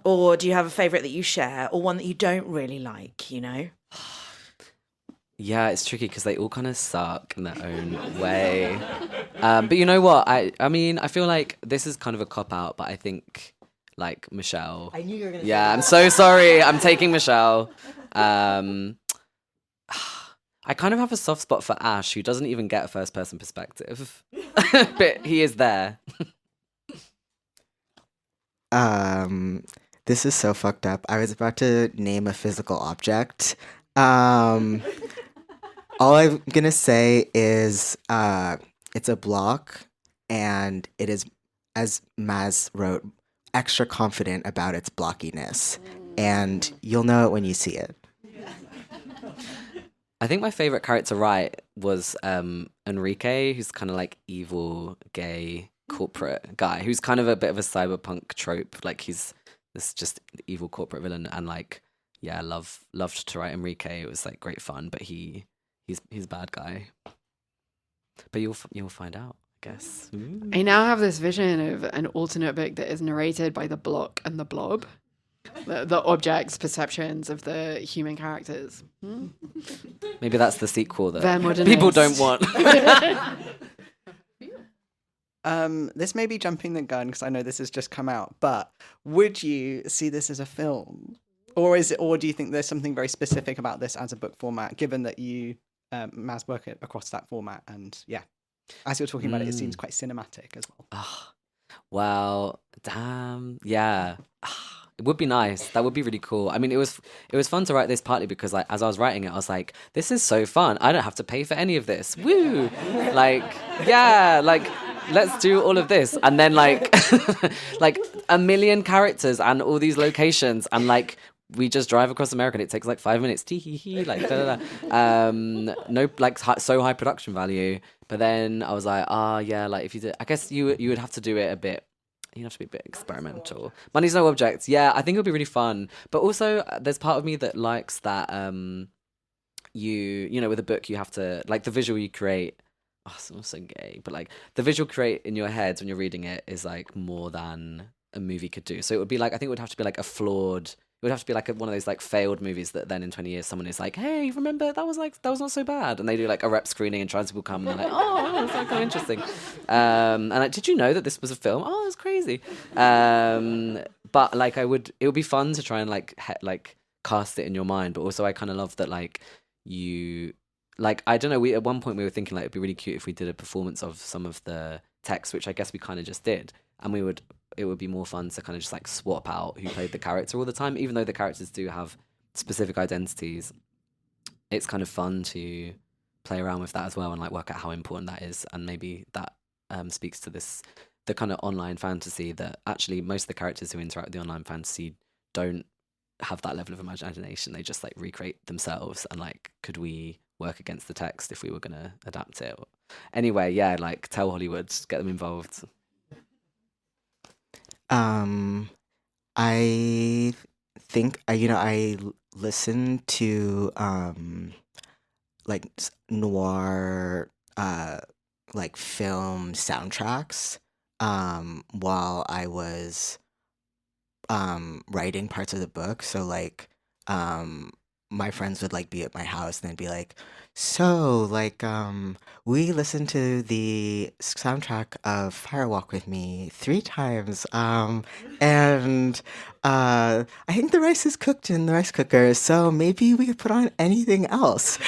Or do you have a favourite that you share or one that you don't really like, you know? Yeah, it's tricky because they all kind of suck in their own way. But you know what? I mean, I feel like this is kind of a cop-out, but I think like Michelle. I knew you were going to Yeah, I'm so sorry. I'm taking Michelle. I kind of have a soft spot for Ash, who doesn't even get a first-person perspective. But he is there. This is so fucked up. I was about to name a physical object. All I'm gonna say is it's a block, and it is, as Maz wrote, extra confident about its blockiness, and you'll know it when you see it. I think my favorite character was Enrique, who's kind of like evil, gay, corporate guy, who's kind of a bit of a cyberpunk trope. Like he's this just evil corporate villain, and like, yeah, loved to write Enrique. It was like great fun, but he's a bad guy. But you'll find out, I guess. Ooh. I now have this vision of an alternate book that is narrated by the Block and the Blob. The objects, perceptions of the human characters. Maybe that's the sequel that They're modernist. people don't want. This may be jumping the gun because I know this has just come out, but would you see this as a film? Or do you think there's something very specific about this as a book format, given that you, Maz, work across that format? And yeah, as you're talking about it, it seems quite cinematic as well. Oh, well, damn. Yeah. It would be nice. That would be really cool. I mean, it was fun to write this partly because like as I was writing it, I was like, this is so fun. I don't have to pay for any of this. Woo! Like, yeah, like let's do all of this. And then like like a million characters and all these locations, and like we just drive across America and it takes like 5 minutes. Tee-hee-hee, like da, da, da. No, like so high production value. But then I was like, yeah, like if you did, I guess you would have to do it a bit. You have to be a bit experimental. Money's no object. Yeah, I think it would be really fun. But also, there's part of me that likes that you know, with a book, you have to, like the visual you create oh, sounds so gay, but like the visual create in your head when you're reading it is like more than a movie could do. So it would be like, I think it would have to be like it would have to be like one of those like failed movies that then in 20 years someone is like, hey, remember that was not so bad, and they do like a rep screening and trans people come and they're like, oh, that's like kind of interesting. And like, did you know that this was a film? Oh, it's crazy. But like it would be fun to try and like cast it in your mind, but also I kind of love that like you like, I don't know, we at one point we were thinking like it'd be really cute if we did a performance of some of the text, which I guess we kind of just did, and it would be more fun to kind of just like swap out who played the character all the time, even though the characters do have specific identities. It's kind of fun to play around with that as well and like work out how important that is, and maybe that speaks to the kind of online fantasy that actually most of the characters who interact with the online fantasy don't have that level of imagination. They just like recreate themselves, and like, could we work against the text if we were going to adapt it? Anyway, yeah, like tell Hollywood, get them involved. I think I listen to like noir like film soundtracks while I was writing parts of the book. So like my friends would like be at my house and they'd be like, so like we listened to the soundtrack of Fire Walk with Me 3 times, and I think the rice is cooked in the rice cooker, so maybe we could put on anything else.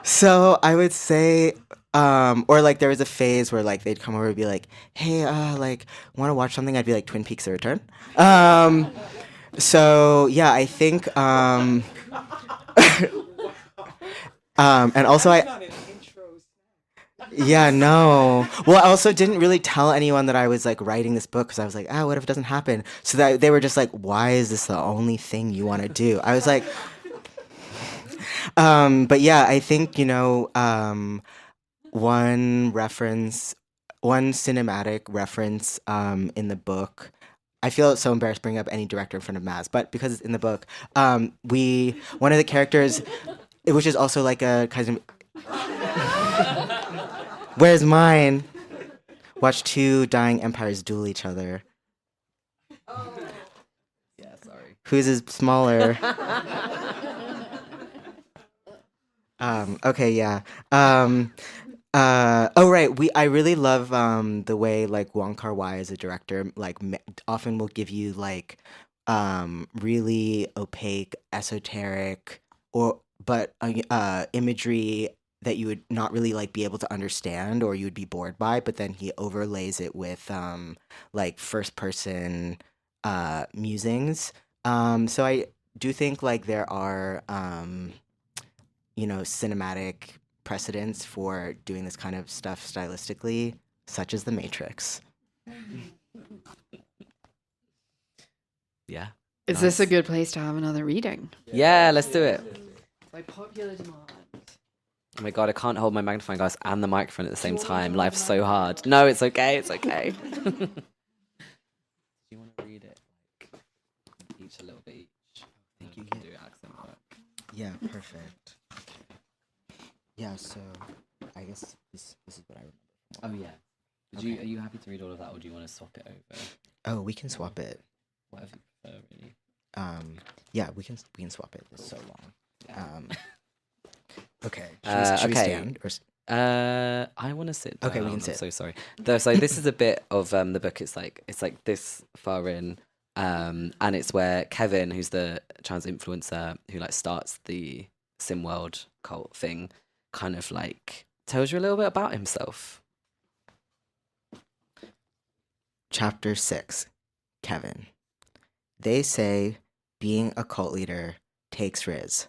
So I would say, or like there was a phase where like they'd come over and be like, hey, like want to watch something? I'd be like, Twin Peaks: The Return. So yeah, I think and also yeah, no. Well, I also didn't really tell anyone that I was like writing this book because I was like, what if it doesn't happen? So that they were just like, why is this the only thing you want to do? I was like, but yeah, I think, one cinematic reference in the book. I feel so embarrassed bringing up any director in front of Maz, but because it's in the book, one of the characters, which is also like a kind of, where's mine? Watch 2 dying empires duel each other. Yeah, sorry. Whose is smaller? Okay, yeah. Oh right, I really love the way like Wong Kar-wai as a director like often will give you like really opaque, esoteric but imagery that you would not really like be able to understand or you would be bored by, but then he overlays it with like first person musings. So I do think like there are cinematic precedents for doing this kind of stuff stylistically, such as The Matrix. Yeah. Is this a good place to have another reading? Yeah, let's do it. By popular demand. Oh my god, I can't hold my magnifying glass and the microphone at the same time. Life's so hard. No, it's okay. It's okay. Do you want to read it like each a little bit each? I think you can do accent work. Yeah, perfect. Yeah, so I guess this is what I remember. Oh yeah. Are you happy to read all of that, or do you want to swap it over? Oh, we can swap it. Whatever you prefer, really. Yeah, we can swap it. It's so long. Yeah. Okay. Should we stand? Or... I want to sit down. Okay, we can sit. I'm so sorry. So this is a bit of the book. It's like this far in, and it's where Kevin, who's the trans influencer who like starts the SimWorld cult thing, kind of like tells you a little bit about himself. Chapter 6. Kevin. They say being a cult leader takes riz,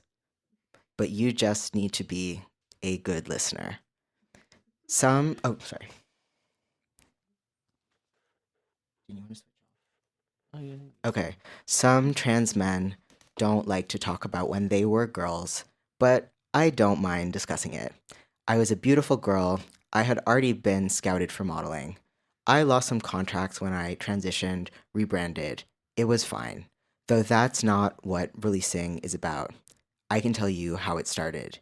but you just need to be a good listener. Oh, sorry. Do you want to switch off? Oh, yeah. Okay. Some trans men don't like to talk about when they were girls, but I don't mind discussing it. I was a beautiful girl. I had already been scouted for modeling. I lost some contracts when I transitioned, rebranded. It was fine. Though that's not what releasing is about. I can tell you how it started.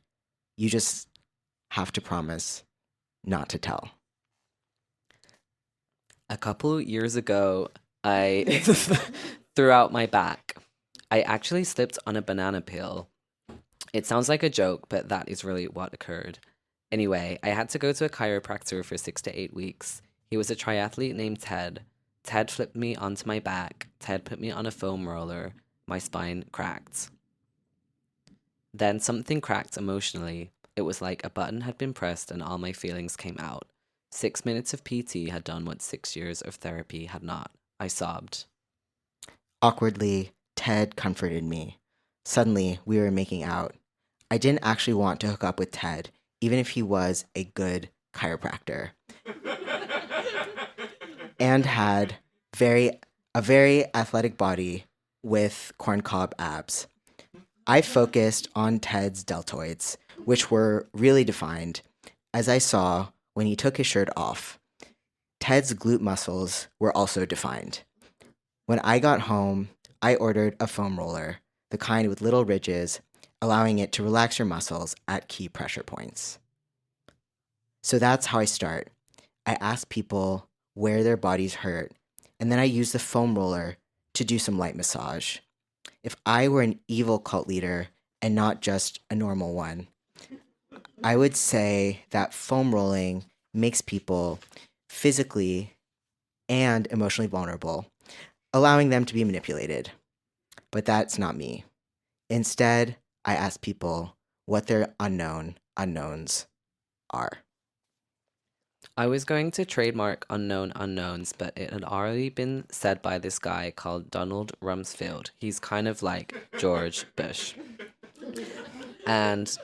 You just have to promise not to tell. A couple years ago, I threw out my back. I actually slipped on a banana peel. It sounds like a joke, but that is really what occurred. Anyway, I had to go to a chiropractor for 6 to 8 weeks. He was a triathlete named Ted. Ted flipped me onto my back. Ted put me on a foam roller. My spine cracked. Then something cracked emotionally. It was like a button had been pressed and all my feelings came out. 6 minutes of PT had done what 6 years of therapy had not. I sobbed. Awkwardly, Ted comforted me. Suddenly, we were making out. I didn't actually want to hook up with Ted, even if he was a good chiropractor. And had a very athletic body with corncob abs. I focused on Ted's deltoids, which were really defined, as I saw when he took his shirt off. Ted's glute muscles were also defined. When I got home, I ordered a foam roller, the kind with little ridges, allowing it to relax your muscles at key pressure points. So that's how I start. I ask people where their bodies hurt, and then I use the foam roller to do some light massage. If I were an evil cult leader and not just a normal one, I would say that foam rolling makes people physically and emotionally vulnerable, allowing them to be manipulated. But that's not me. Instead, I ask people what their unknowns are. I was going to trademark unknown unknowns, but it had already been said by this guy called Donald Rumsfeld. He's kind of like George Bush. And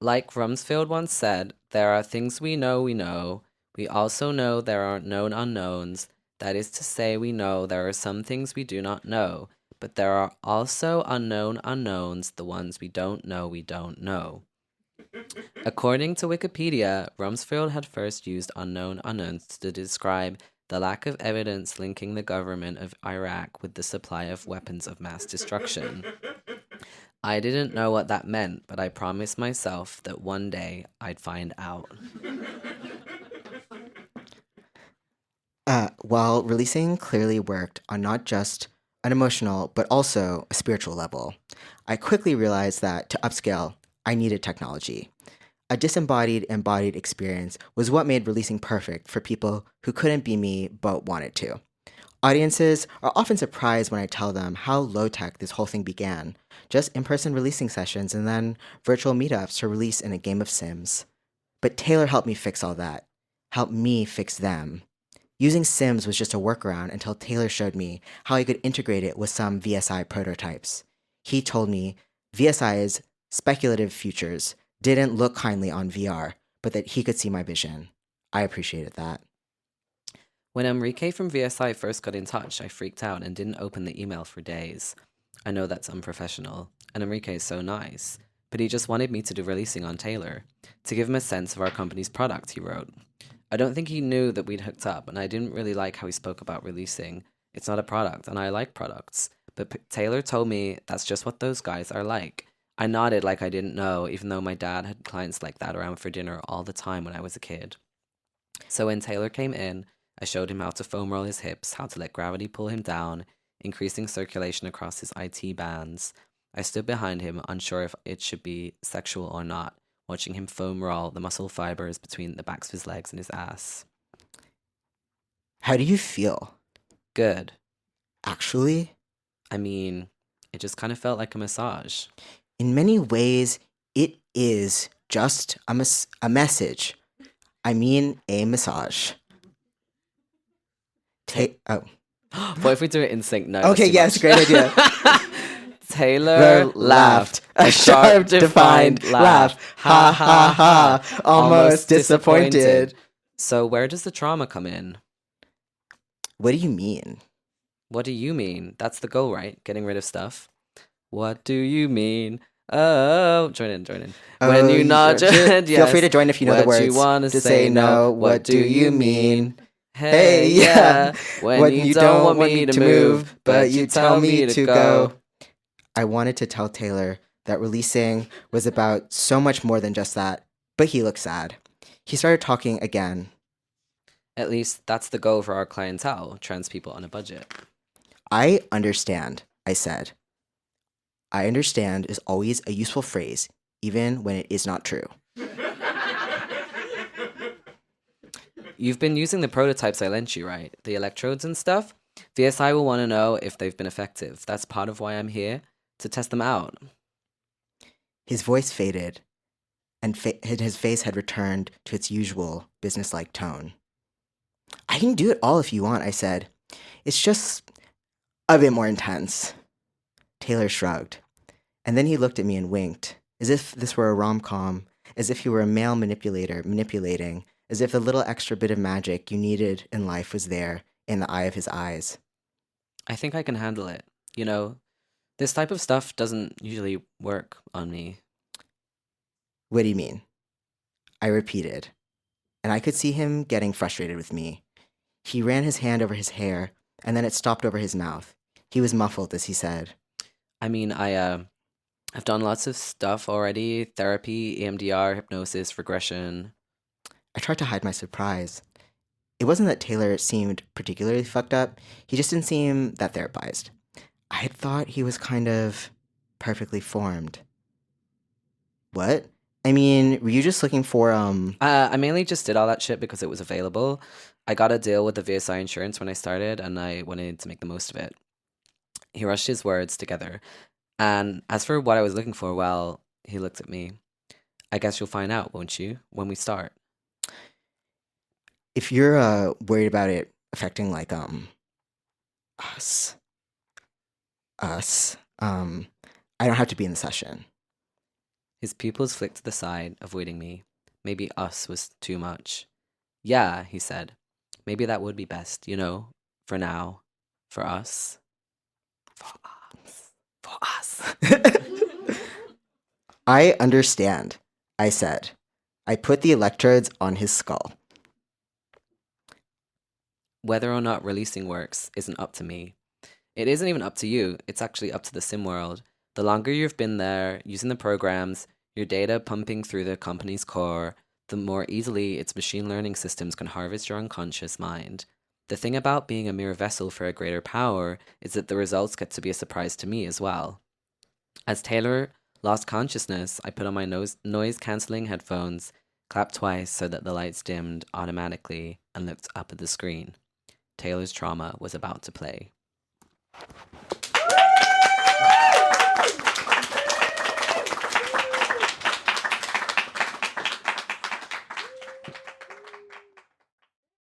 like Rumsfeld once said, there are things we know we know. We also know there are known unknowns. That is to say, we know there are some things we do not know, but there are also unknown unknowns, the ones we don't know we don't know. According to Wikipedia, Rumsfeld had first used unknown unknowns to describe the lack of evidence linking the government of Iraq with the supply of weapons of mass destruction. I didn't know what that meant, but I promised myself that one day I'd find out. While releasing clearly worked on not just an emotional, but also a spiritual level, I quickly realized that to upscale, I needed technology. A disembodied, embodied experience was what made releasing perfect for people who couldn't be me but wanted to. Audiences are often surprised when I tell them how low-tech this whole thing began, just in-person releasing sessions and then virtual meetups to release in a game of Sims. But Taylor helped me fix all that, helped me fix them. Using Sims was just a workaround until Taylor showed me how he could integrate it with some VSI prototypes. He told me VSI's speculative futures didn't look kindly on VR, but that he could see my vision. I appreciated that. When Enrique from VSI first got in touch, I freaked out and didn't open the email for days. I know that's unprofessional, and Enrique is so nice, but he just wanted me to do releasing on Taylor, to give him a sense of our company's product, he wrote. I don't think he knew that we'd hooked up, and I didn't really like how he spoke about releasing. It's not a product, and I like products. But Taylor told me that's just what those guys are like. I nodded like I didn't know, even though my dad had clients like that around for dinner all the time when I was a kid. So when Taylor came in, I showed him how to foam roll his hips, how to let gravity pull him down, increasing circulation across his IT bands. I stood behind him, unsure if it should be sexual or not, watching him foam roll the muscle fibers between the backs of his legs and his ass. How do you feel? Good. Actually? I mean, it just kind of felt like a massage. In many ways, it is just a message. I mean, a massage. What if we do it in sync? No. Okay, yes, great idea. Taylor laughed. A sharp, defined laugh. Ha ha ha. Almost disappointed. So where does the trauma come in? What do you mean? What do you mean? That's the goal, right? Getting rid of stuff. What do you mean? Oh, join in. When you nod your head, yes. Feel free to join if you know the words. What you want to say no. What do you mean? Hey, yeah. When you don't want me to move, but you tell me to go. I wanted to tell Taylor that releasing was about so much more than just that, but he looked sad. He started talking again. At least that's the goal for our clientele, trans people on a budget. I understand, I said. I understand is always a useful phrase, even when it is not true. You've been using the prototypes I lent you, right? The electrodes and stuff? VSI will want to know if they've been effective. That's part of why I'm here, to test them out. His voice faded, and his face had returned to its usual businesslike tone. I can do it all if you want, I said. It's just a bit more intense. Taylor shrugged, and then he looked at me and winked, as if this were a rom-com, as if he were a male manipulator manipulating, as if the little extra bit of magic you needed in life was there in the eye of his eyes. I think I can handle it. You know, this type of stuff doesn't usually work on me. What do you mean? I repeated, and I could see him getting frustrated with me. He ran his hand over his hair, and then it stopped over his mouth. He was muffled as he said, I mean, I've done lots of stuff already. Therapy, EMDR, hypnosis, regression. I tried to hide my surprise. It wasn't that Taylor seemed particularly fucked up. He just didn't seem that therapized. I had thought he was kind of perfectly formed. What? I mean, were you just looking for, I mainly just did all that shit because it was available. I got a deal with the VSI insurance when I started, and I wanted to make the most of it. He rushed his words together. And as for what I was looking for, well, he looked at me. I guess you'll find out, won't you, when we start? If you're worried about it affecting, like, us, I don't have to be in the session. His pupils flicked to the side, avoiding me. Maybe us was too much. Yeah, he said. Maybe that would be best, you know, for now. For us. For us. For us. I understand, I said. I put the electrodes on his skull. Whether or not releasing works isn't up to me. It isn't even up to you. It's actually up to the sim world. The longer you've been there, using the programs, your data pumping through the company's core, the more easily its machine learning systems can harvest your unconscious mind. The thing about being a mere vessel for a greater power is that the results get to be a surprise to me as well. As Taylor lost consciousness, I put on my noise-canceling headphones, clapped twice so that the lights dimmed automatically, and looked up at the screen. Taylor's trauma was about to play.